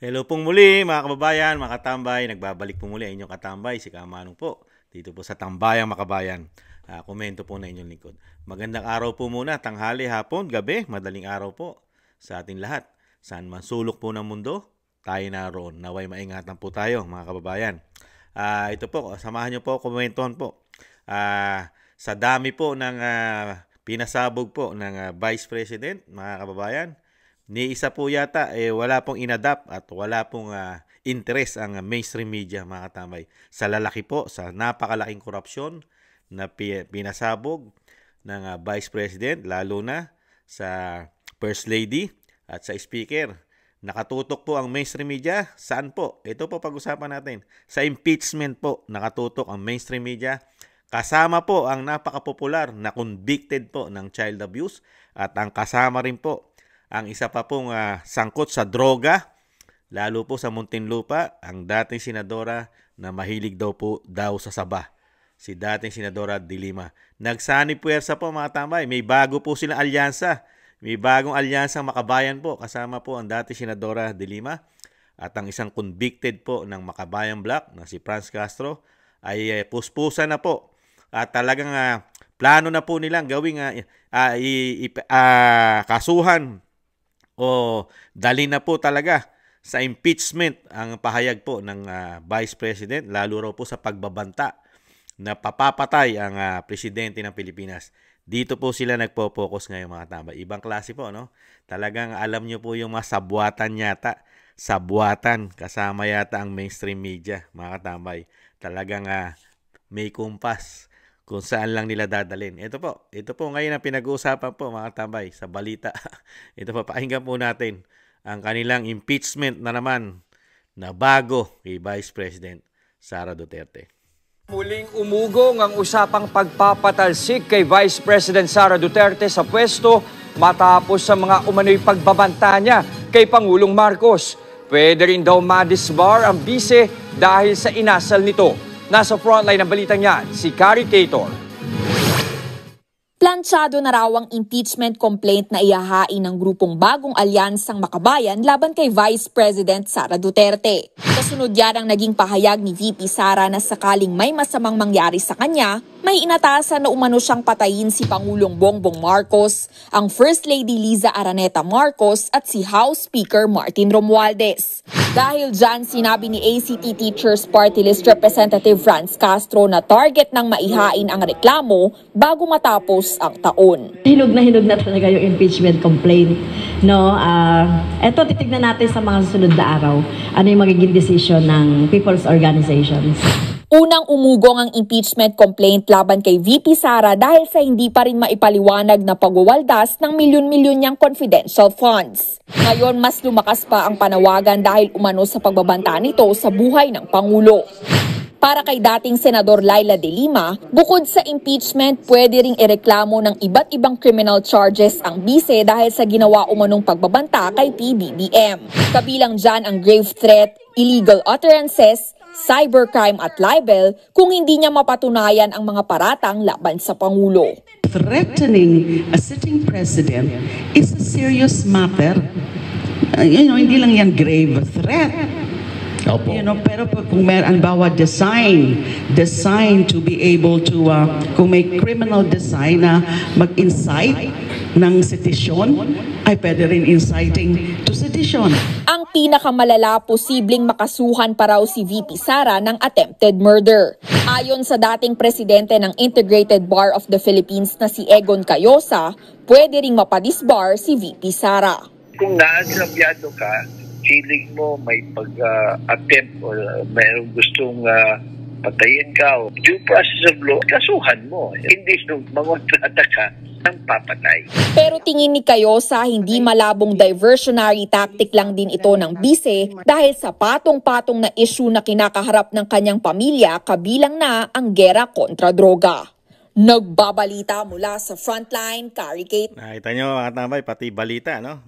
Hello pong muli mga kababayan, mga katambay. Nagbabalik po muli ang inyong katambay, si Kamanong po. Dito po sa Tambayang Makabayan. Komento po na inyong lingkod. Magandang araw po muna, tanghali, hapon, gabi, madaling araw po sa ating lahat. Saan man sulok po ng mundo, tayo naroon. Naway maingatan po tayo mga kababayan. Ito po, samahan nyo po, komentohan po. Sa dami po ng pinasabog po ng Vice President, mga kababayan, ni isa po yata wala pong inadapt at wala pong interest ang mainstream media, mga katambay, sa lalaki po, sa napakalaking korupsyon na pinasabog ng Vice President, lalo na sa First Lady at sa Speaker. Nakatutok po ang mainstream media. Saan po? Ito po pag-usapan natin. Sa impeachment po, nakatutok ang mainstream media. Kasama po ang napakapopular na convicted po ng child abuse at ang kasama rin po ang isa pa pong sangkot sa droga, lalo po sa Muntinlupa, ang dating senadora na mahilig daw sa saba, si dating senadora De Lima. Nagsani puwersa po mga tambay, may bago po silang alyansa. May bagong alyansang Makabayan po, kasama po ang dating senadora De Lima at ang isang convicted po ng Makabayan Black na si Franz Castro ay puspusan na po. At talagang plano na po nilang gawing kasuhan o dali na po talaga sa impeachment ang pahayag po ng Vice President, lalo raw po sa pagbabanta na papapatay ang presidente ng Pilipinas. Dito po sila nagpo-focus ngayon mga tambay. Ibang klase po, no? Talagang alam nyo po yung mga sabwatan yata. Sabwatan, kasama yata ang mainstream media, mga katambay. Talagang may kumpas kung saan lang nila dadalhin. Ito po ngayon ang pinag-uusapan po mga tambay sa balita. Ito po, pakinggan po natin ang kanilang impeachment na naman na bago kay Vice President Sara Duterte. Muling umugong ang usapang pagpapatalsik kay Vice President Sara Duterte sa pwesto matapos sa mga umano'y pagbabanta niya kay Pangulong Marcos. Pwede rin daw madisbar ang bise dahil sa inasal nito. Nasa frontline ng balitang yan, si Carrie Cator. Planchado na raw ang impeachment complaint na ihahain ng grupong Bagong Alyansang Makabayan laban kay Vice President Sara Duterte. Kasunod yan ang naging pahayag ni VP Sara na sakaling may masamang mangyari sa kanya, may inatasan na umano siyang patayin si Pangulong Bongbong Marcos, ang First Lady Liza Araneta Marcos at si House Speaker Martin Romualdez. Dahil dyan, sinabi ni ACT Teachers Party List Representative Franz Castro na target ng maihain ang reklamo bago matapos ang taon. Hinog na talaga yung impeachment complaint. No, eto titignan natin sa mga susunod na araw. Ano yung magiging decision ng people's organizations. Unang umugong ang impeachment complaint laban kay VP Sara dahil sa hindi pa rin maipaliwanag na pagwawaldas ng milyon-milyon niyang confidential funds. Ngayon, mas lumakas pa ang panawagan dahil umano sa pagbabanta nito sa buhay ng Pangulo. Para kay dating Senador Laila De Lima, bukod sa impeachment, pwede ring ireklamo ng iba't ibang criminal charges ang bise dahil sa ginawa umanong pagbabanta kay PBBM. Kabilang dyan ang grave threat, illegal utterances, cybercrime at libel kung hindi niya mapatunayan ang mga paratang laban sa Pangulo. Threatening a sitting president is a serious matter. Hindi lang yan grave threat. Opo. Pero kung meron design to be able to, kung may criminal design na mag-incite ng sedition, ay pwede rin inciting to sedition. Ang pinakamalala, posibleng makasuhan pa raw si VP Sara ng attempted murder. Ayon sa dating presidente ng Integrated Bar of the Philippines na si Egon Cayosa, pwede ring mapadisbar si VP Sara. Kung naagrabyado ka, feeling mo may pag-attempt o mayroong gustong patayin ka o due process of law, kasuhan mo. Hindi nung mangontrata ka ng papatay. Pero tingin ni Cayosa, hindi malabong diversionary tactic lang din ito ng bise dahil sa patong-patong na issue na kinakaharap ng kanyang pamilya, kabilang na ang gera kontra droga. Nagbabalita mula sa Frontline, Carrie Kate. Nakita nyo mga tambay, pati balita, no?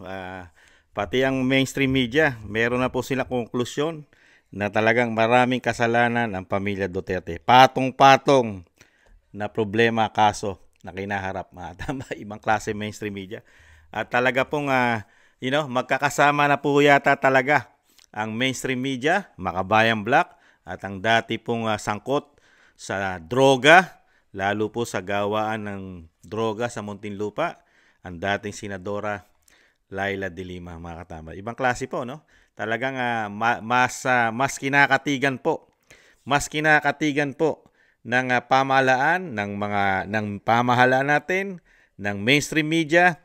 Pati ang mainstream media, meron na po sila konklusyon na talagang maraming kasalanan ang pamilya Duterte. Patong-patong na problema, kaso na kinaharap, mga tama, ibang klase mainstream media. At talaga pong, magkakasama na po yata talaga ang mainstream media, Makabayan Black, at ang dati pong sangkot sa droga, lalo po sa gawaan ng droga sa Muntinlupa, ang dating Senadora Laila de Lima, mga katambay. Ibang klase po, no? Talagang mas kinakatigan po. Mas kinakatigan po ng pamahalaan ng pamahalaan natin, ng mainstream media,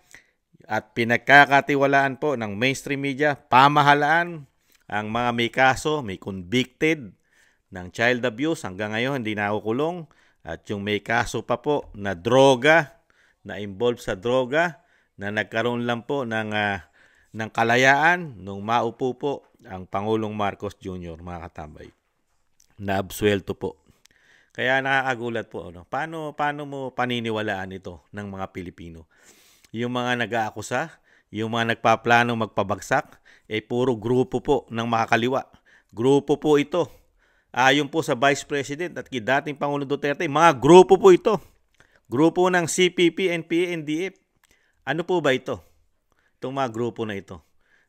at pinagkakatiwalaan po ng mainstream media, pamahalaan, ang mga may kaso, may convicted ng child abuse, hanggang ngayon hindi nakukulong, at yung may kaso pa po na droga, na involved sa droga, na nagkaroon lang po ng kalayaan nung maupo po ang Pangulong Marcos Jr., mga katambay. Naabsuelto po. Kaya nakakagulat po, ano? Paano mo paniniwalaan ito ng mga Pilipino? Yung mga nag-aakusa, yung mga nagpaplano magpabagsak, puro grupo po ng makakaliwa. Grupo po ito. Ayon po sa Vice President at dating Pangulong Duterte, mga grupo po ito. Grupo ng CPP, NPA, NDF. Ano po ba ito? Itong mga grupo na ito.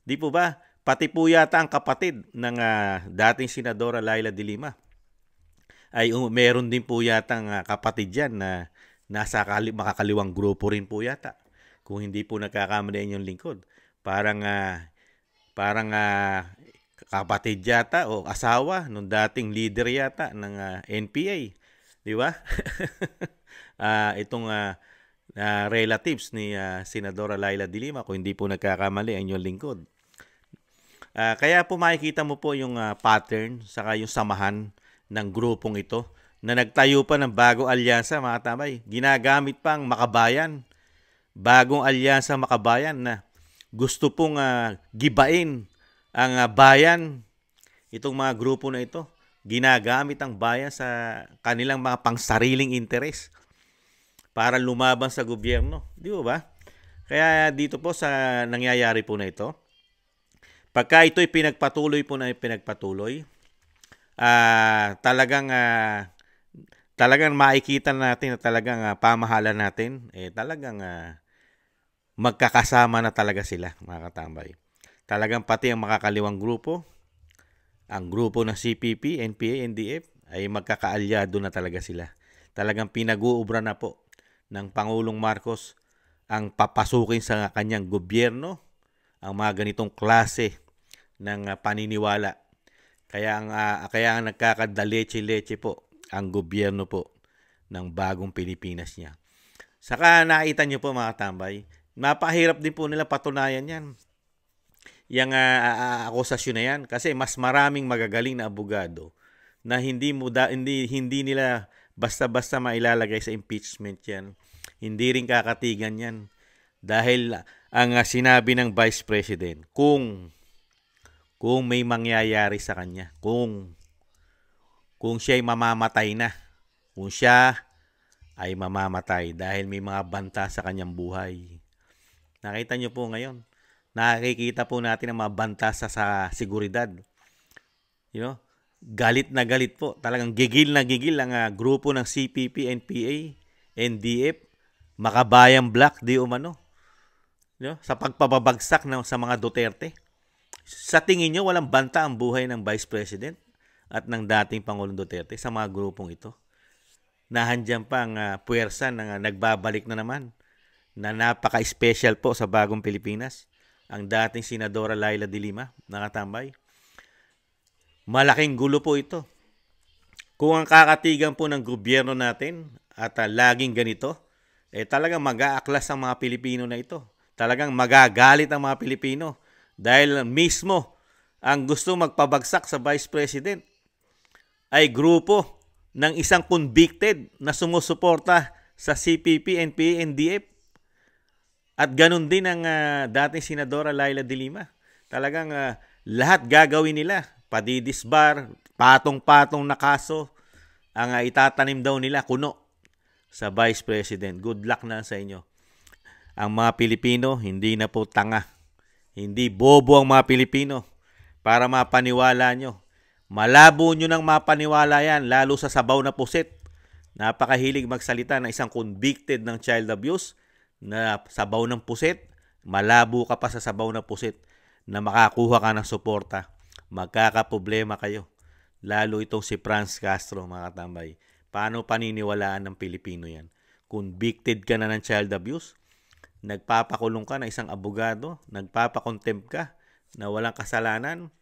Di po ba? Pati po yata ang kapatid ng dating Senadora Laila de Lima. Ay meron din po yata ang kapatid dyan na nasa makakaliwang grupo rin po yata. Kung hindi po nagkakamali yung lingkod. Parang kapatid yata o asawa nung dating leader yata ng NPA. Di ba? Itong relatives ni Senadora Laila de Lima, kung hindi po nagkakamali ang inyong lingkod. Kaya po makikita mo po yung pattern saka yung samahan ng grupong ito na nagtayo pa ng bagong alyansa, mga tambay. Ginagamit pang Makabayan. Bagong alyansa Makabayan na gusto pong gibain ang bayan. Itong mga grupo na ito, ginagamit ang bayan sa kanilang mga pangsariling interes para lumaban sa gobyerno. Di ba? Kaya dito po sa nangyayari po na ito, pagka ito'y pinagpatuloy, talagang makikita natin na talagang pamahalan natin, talagang magkakasama na talaga sila, mga katambay. Talagang pati ang makakaliwang grupo, ang grupo ng CPP, NPA, NDF, ay magkakaalyado na talaga sila. Talagang pinag-uubra na po ng Pangulong Marcos ang papasukin sa kanyang gobyerno ang mga ganitong klase ng paniniwala. Kaya ang nagkakadaleche-leche po ang gobyerno po ng bagong Pilipinas niya. Saka nakita niyo po, mga tambay, napahirap din po nila patunayan yan. Yung akusasyon na yan, kasi mas maraming magagaling na abogado na hindi nila basta-basta mailalagay sa impeachment yan. Hindi rin kakatigan yan. Dahil ang sinabi ng Vice President, kung may mangyayari sa kanya, kung siya ay mamamatay na, kung siya ay mamamatay dahil may mga banta sa kanyang buhay. Nakita niyo po ngayon, nakikita po natin ang mga banta sa seguridad. Galit na galit po. Talagang gigil na gigil ang grupo ng CPP, NPA, NDF, Makabayan Black, di umano. Sa pagpapabagsak sa mga Duterte. Sa tingin nyo, walang banta ang buhay ng Vice President at ng dating Pangulong Duterte sa mga grupong ito. Nahandyan pa ang puwersa na nagbabalik na naman na napaka-special po sa bagong Pilipinas. Ang dating Senadora Laila de Lima, nakatambay. Malaking gulo po ito. Kung ang kakatigan po ng gobyerno natin at laging ganito, talagang mag-aaklas ang mga Pilipino na ito. Talagang magagalit ang mga Pilipino dahil mismo ang gusto magpabagsak sa Vice President ay grupo ng isang convicted na sumusuporta sa CPP, NPA, NDF. At ganun din ang dating Senadora Laila de Lima. Talagang lahat gagawin nila. Padidisbar, patong-patong na kaso ang itatanim daw nila kuno sa Vice President. Good luck na sa inyo. Ang mga Pilipino, hindi na po tanga. Hindi bobo ang mga Pilipino para mapaniwala nyo. Malabo nyo nang mapaniwala yan, lalo sa sabaw na pusit. Napakahilig magsalita ng isang convicted ng child abuse na sabaw ng pusit. Malabo ka pa sa sabaw ng pusit na makakuha ka ng suporta. magkakaproblema kayo. Lalo itong si Franz Castro, mga katambay. Paano paniniwalaan ng Pilipino yan? Convicted ka na ng child abuse, nagpapakulong ka na isang abogado, nagpapakontempt ka na walang kasalanan.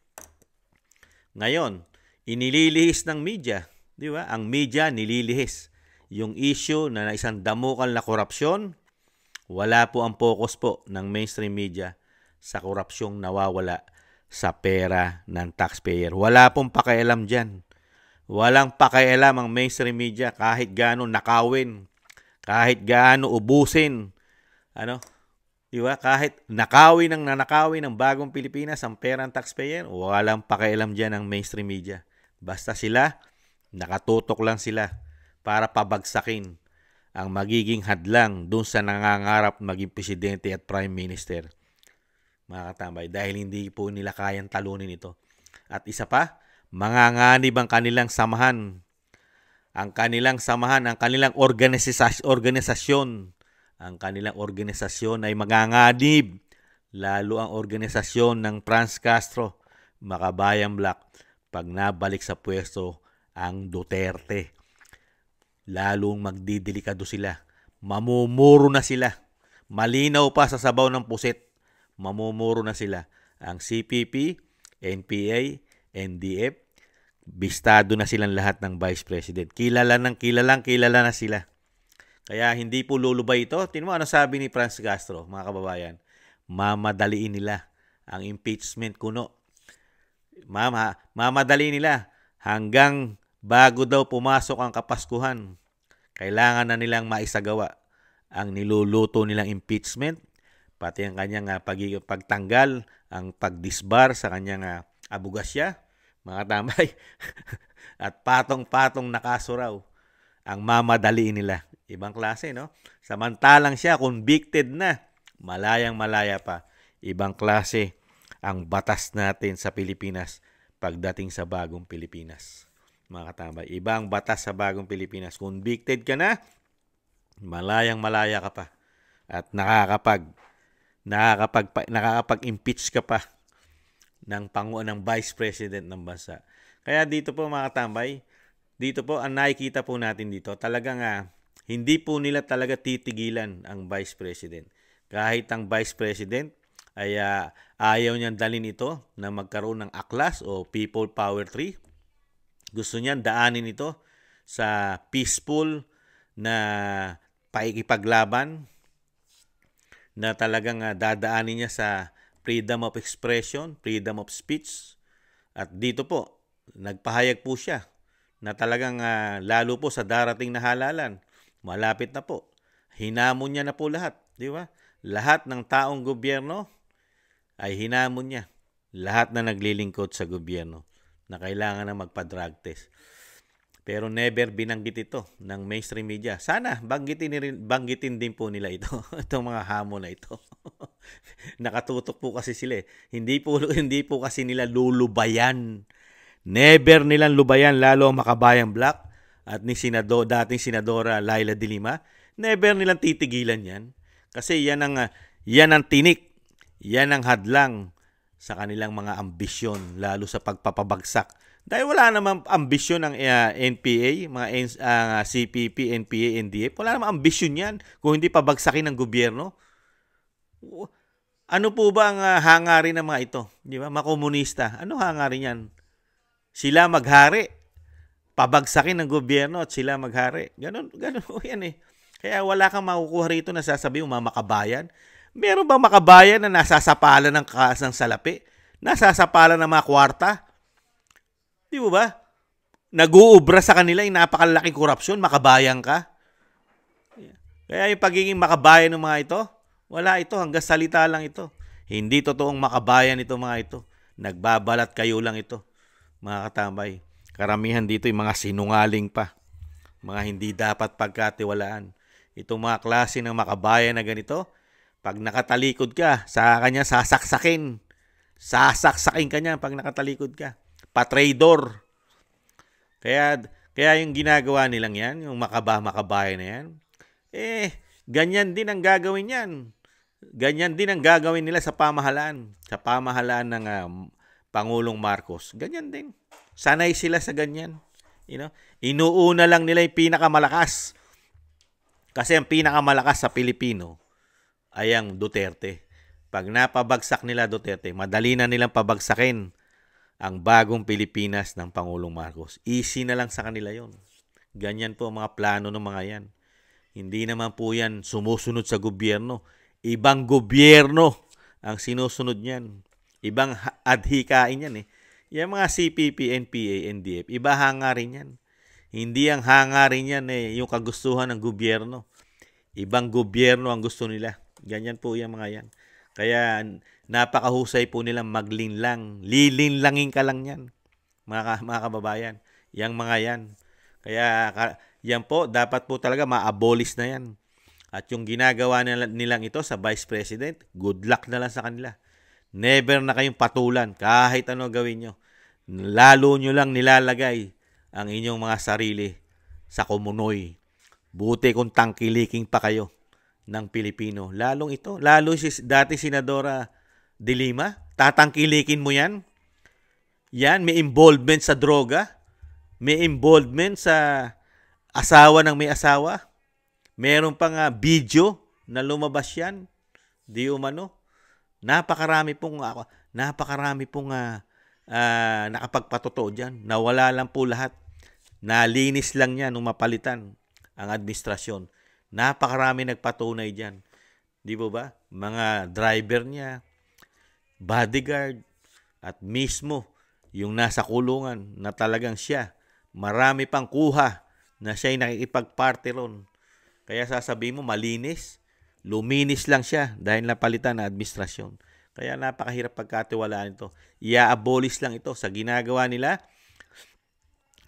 Ngayon, inililihis ng media, di ba? Ang media nililihis yung issue na isang damukal na korupsyon. Wala po ang focus po ng mainstream media sa korupsyong nawawala sa pera ng taxpayer. Wala pong pakialam dyan. Walang pakialam ang mainstream media kahit gaano nakawin, kahit gaano ubusin. Di ba? Kahit nanakawin ng bagong Pilipinas ang pera ng taxpayer, walang pakialam dyan ang mainstream media. Basta sila, nakatutok lang sila para pabagsakin ang magiging hadlang dun sa nangangarap maging presidente at prime minister. Mga katambay, dahil hindi po nila kayang talunin ito. At isa pa, manganganib ang kanilang samahan. Ang kanilang organisasyon. Ang kanilang organisasyon ay manganganib. Lalo ang organisasyon ng Franz Castro, Makabayan Black, pag nabalik sa pwesto ang Duterte. Lalong magdidelikado sila. Mamumuro na sila. Malinaw pa sa sabaw ng pusit. Mamumuro na sila. Ang CPP, NPA, NDF, bistado na silang lahat ng Vice President. Kilala na sila. Kaya hindi po lulubay ito. Tingnan mo ano sabi ni Franz Castro, mga kababayan. Mamadaliin nila ang impeachment kuno. Mamadaliin nila hanggang bago daw pumasok ang Kapaskuhan. Kailangan na nilang maisagawa ang niluluto nilang impeachment, pati ang kanyang pagtanggal, ang pagdisbar sa kanyang abogasya, mga tambay, at patong-patong na kaso raw ang mamadaliin nila. Ibang klase, no? Samantalang siya, convicted na, malayang-malaya pa. Ibang klase ang batas natin sa Pilipinas pagdating sa bagong Pilipinas. Mga katambay, ibang batas sa bagong Pilipinas. Convicted ka na, malayang-malaya ka pa. At nakakapag-impeach ka pa ng Vice President ng bansa. Kaya dito po mga katambay, dito po ang nakikita po natin dito, talagang hindi po nila talaga titigilan ang Vice President. Kahit ang Vice President ay ayaw niyang dalhin ito na magkaroon ng aklas o People Power 3. Gusto niyang daanin ito sa peaceful na paikipaglaban na talagang dadaanin niya sa freedom of expression, freedom of speech. At dito po, nagpahayag po siya na talagang lalo po sa darating na halalan, malapit na po. Hinamon niya na po lahat, di ba? Lahat ng taong gobyerno ay hinamon niya. Lahat na naglilingkod sa gobyerno na kailangan na magpa-drug test. Pero never binanggit ito ng mainstream media. Sana banggitin din po nila ito. Itong mga hamon na ito. Nakatutok po kasi sila. Hindi po kasi nila lulubayan. Never nilang lubayan, lalo ang Makabayan Black at ni dating Senadora Laila de Lima. Never nilang titigilan yan. Kasi yan ang tinik. Yan ang hadlang sa kanilang mga ambisyon, lalo sa pagpapabagsak. Dahil wala namang ambisyon ng NPA, mga CPP, NPA, NDF. Wala namang ambisyon yan kung hindi pabagsakin ng gobyerno. Ano po ba ang hangarin ng mga ito? Di ba? Mga komunista. Ano hangarin yan? Sila maghari. Pabagsakin ng gobyerno at sila maghari. Ganun yan eh. Kaya wala kang makukuha rito na sasabihin mga makabayan. Meron bang makabayan na nasasapalan ng salapi? Nasasapalan ng mga kwarta? Di ba? Nag-uubra sa kanila yung napakalaking korupsyon, makabayan ka. Kaya yung pagiging makabayan ng mga ito, wala ito, hanggang salita lang ito. Hindi totoong makabayan ito mga ito. Nagbabalat kayo lang ito, mga katambay. Karamihan dito yung mga sinungaling pa. Mga hindi dapat pagkatiwalaan. Itong mga klase ng makabayan na ganito, pag nakatalikod ka, sa kanya sasaksakin. Sasaksakin ka niya pag nakatalikod ka. Patraidor. Kaya yung ginagawa nilang yan, yung makabayan na yan, ganyan din ang gagawin yan. Ganyan din ang gagawin nila sa pamahalaan. Sa pamahalaan ng Pangulong Marcos. Ganyan din. Sanay sila sa ganyan. Inuuna lang nila yung pinakamalakas. Kasi ang pinakamalakas sa Pilipino ay ang Duterte. Pag napabagsak nila Duterte, madali na nilang pabagsakin ang bagong Pilipinas ng Pangulong Marcos. Easy na lang sa kanila yon. Ganyan po ang mga plano ng mga yan. Hindi naman po yan sumusunod sa gobyerno. Ibang gobyerno ang sinusunod niyan. Ibang adhikain yan eh. Yung mga CPP, NPA, NDF, iba hangarin yan. Hindi ang hangarin yan eh, yung kagustuhan ng gobyerno. Ibang gobyerno ang gusto nila. Ganyan po yung mga yan. Kaya napakahusay po nilang maglinlang. Lilinlangin ka lang yan, mga kababayan. Yang mga yan. Kaya yan po, dapat po talaga ma-abolish na yan. At yung ginagawa nilang ito sa Vice President, good luck na lang sa kanila. Never na kayong patulan kahit ano gawin nyo. Lalo nyo lang nilalagay ang inyong mga sarili sa kumunoy. Buti kung tangkiliking pa kayo ng Pilipino. Lalo dati Senadora De Lima, tatangkilikin mo yan? Yan, may involvement sa droga? May involvement sa asawa ng may asawa? Meron pang video na lumabas yan? Di umano? Napakarami pong nakapagpatotoo dyan. Nawala lang po lahat. Nalinis lang niya nung mapalitan ang administrasyon. Napakarami nagpatunay dyan. Di po ba? Mga driver niya, bodyguard, at mismo yung nasa kulungan na talagang siya. Marami pang kuha na siya'y nakikipagparte ron. Kaya sasabihin mo, malinis. Luminis lang siya dahil napalitan na administrasyon. Kaya napakahirap pagkatiwalaan ito. I-abolish lang ito sa ginagawa nila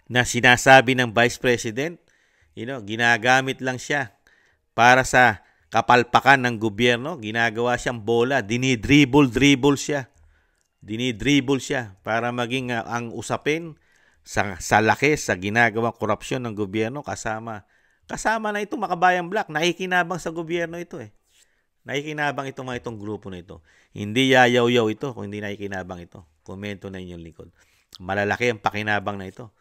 na sinasabi ng Vice President. Ginagamit lang siya para sa kapalpakan ng gobyerno. Ginagawa siyang bola. Dinidribble siya. Dinidribble siya para maging ang usapin sa laki sa ginagawang korupsyon ng gobyerno kasama na ito Makabayang Black. Nakikinabang sa gobyerno ito eh. Nakikinabang itong grupo na ito. Hindi yayaw-yaw ito kung hindi nakikinabang ito. Komento na inyong likod. Malalaki ang pakinabang na ito.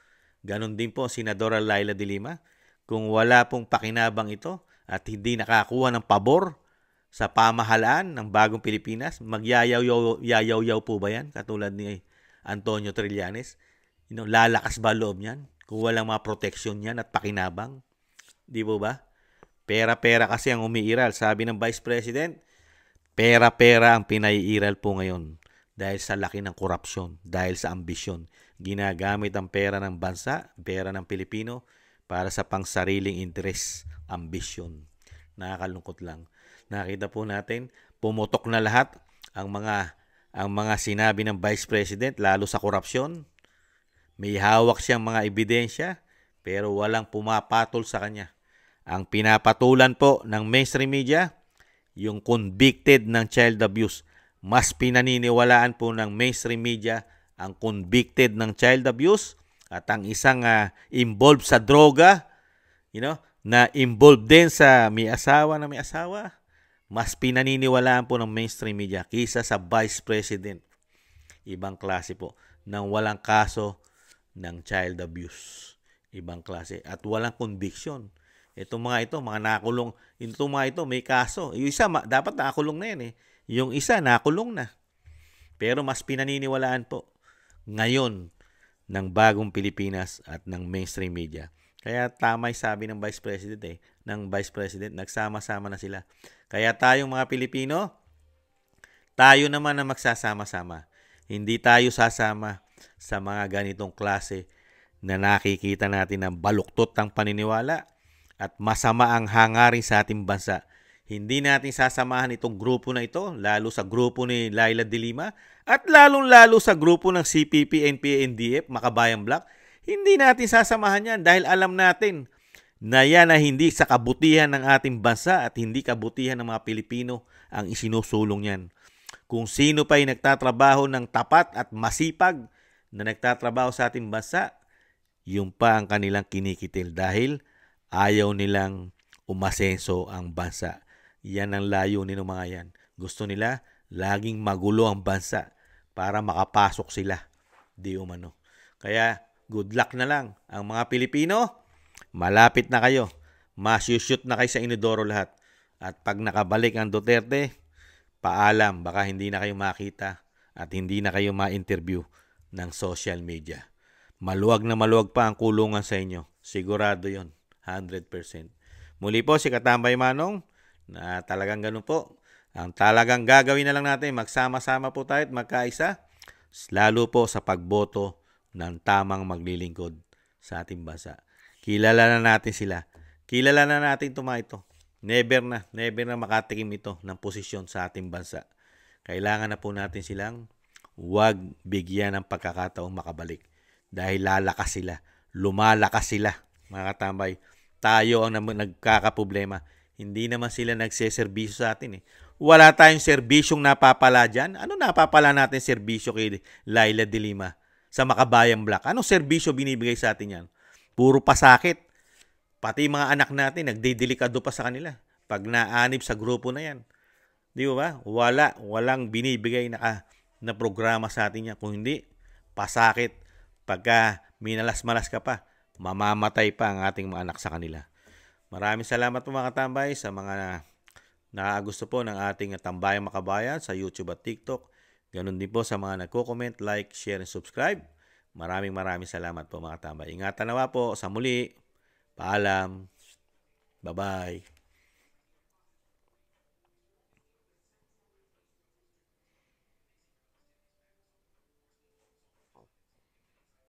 Ganon din po Senadora Laila De Lima. Kung wala pong pakinabang ito at hindi nakakuha ng pabor sa pamahalaan ng bagong Pilipinas, magyayaw-yaw po ba yan? Katulad ni Antonio Trillanes. Lalakas ba loob niyan? Kung walang mga proteksyon yan at pakinabang? Di po ba? Pera-pera kasi ang umiiral. Sabi ng Vice President, pera-pera ang pinaiiral po ngayon dahil sa laki ng korupsyon, dahil sa ambisyon. Ginagamit ang pera ng bansa, pera ng Pilipino, para sa pangsariling interes, ambisyon. Nakakalungkot lang. Nakita po natin, pumutok na lahat ang mga sinabi ng Vice President, lalo sa korupsyon. May hawak siyang mga ebidensya, pero walang pumapatol sa kanya. Ang pinapatulan po ng mainstream media, yung convicted ng child abuse. Mas pinaniniwalaan po ng mainstream media ang convicted ng child abuse at ang isang involved sa droga, na involved din sa may asawa. Mas pinaniniwalaan po ng mainstream media kaysa sa Vice President. Ibang klase po nang walang kaso ng child abuse. Ibang klase. At walang conviction. Itong mga ito, mga nakulong. Itong mga ito, may kaso. Yung isa, dapat nakakulong na yan eh. Yung isa, nakulong na. Pero mas pinaniniwalaan po ngayon ng bagong Pilipinas at ng mainstream media. Kaya tama yung sabi ng Vice President nagsama-sama na sila. Kaya tayong mga Pilipino, tayo naman na magsasama-sama. Hindi tayo sasama sa mga ganitong klase na nakikita natin ng baluktot ng paniniwala at masama ang hangarin sa ating bansa. Hindi natin sasamahan itong grupo na ito, lalo sa grupo ni Laila De Lima at lalong-lalo sa grupo ng CPP, NPA, NDF, Makabayang Black. Hindi natin sasamahan yan dahil alam natin na yan na hindi sa kabutihan ng ating bansa at hindi kabutihan ng mga Pilipino ang isinusulong yan. Kung sino pa ay nagtatrabaho ng tapat at masipag na nagtatrabaho sa ating bansa, yung pa ang kanilang kinikitil dahil ayaw nilang umasenso ang bansa. Yan ang layunin ng mga yan. Gusto nila laging magulo ang bansa para makapasok sila. Di umano. Kaya good luck na lang. Ang mga Pilipino, malapit na kayo. Masushoot na kayo sa inodoro lahat. At pag nakabalik ang Duterte, paalam, baka hindi na kayo makita at hindi na kayo ma-interview ng social media. Maluwag na maluwag pa ang kulungan sa inyo. Sigurado yon, 100%. Muli po si Katambay Manong na talagang ganun po. Ang talagang gagawin na lang natin, magsama-sama po tayo at magkaisa, lalo po sa pagboto ng tamang maglilingkod sa ating bansa. Kilala na natin sila. Kilala na natin ito. Never na makatikim ito ng posisyon sa ating bansa. Kailangan na po natin silang huwag bigyan ng pagkakataong makabalik. Dahil lalakas sila, lumalakas sila, mga katambay. Tayo ang nagkakaproblema. Hindi naman sila nagseserbisyo sa atin eh. Wala tayong serbisyong napapala dyan. Ano napapala natin serbisyo kay Laila de Lima sa Makabayan Black? Anong serbisyo binibigay sa atin yan? Puro pasakit. Pati mga anak natin, nagdedelikado pa sa kanila. Pag naanib sa grupo na yan. Di ba? Walang binibigay na programa sa atin yan. Kung hindi, pasakit. Pagka minalas-malas ka pa, mamamatay pa ang ating mga anak sa kanila. Maraming salamat po mga katambay sa mga nakagusto po ng ating Tambayang Makabayan sa YouTube at TikTok. Ganun din po sa mga nagko-comment, like, share, and subscribe. Maraming salamat po mga katambay. Ingatan nawa po sa muli. Paalam. Bye-bye.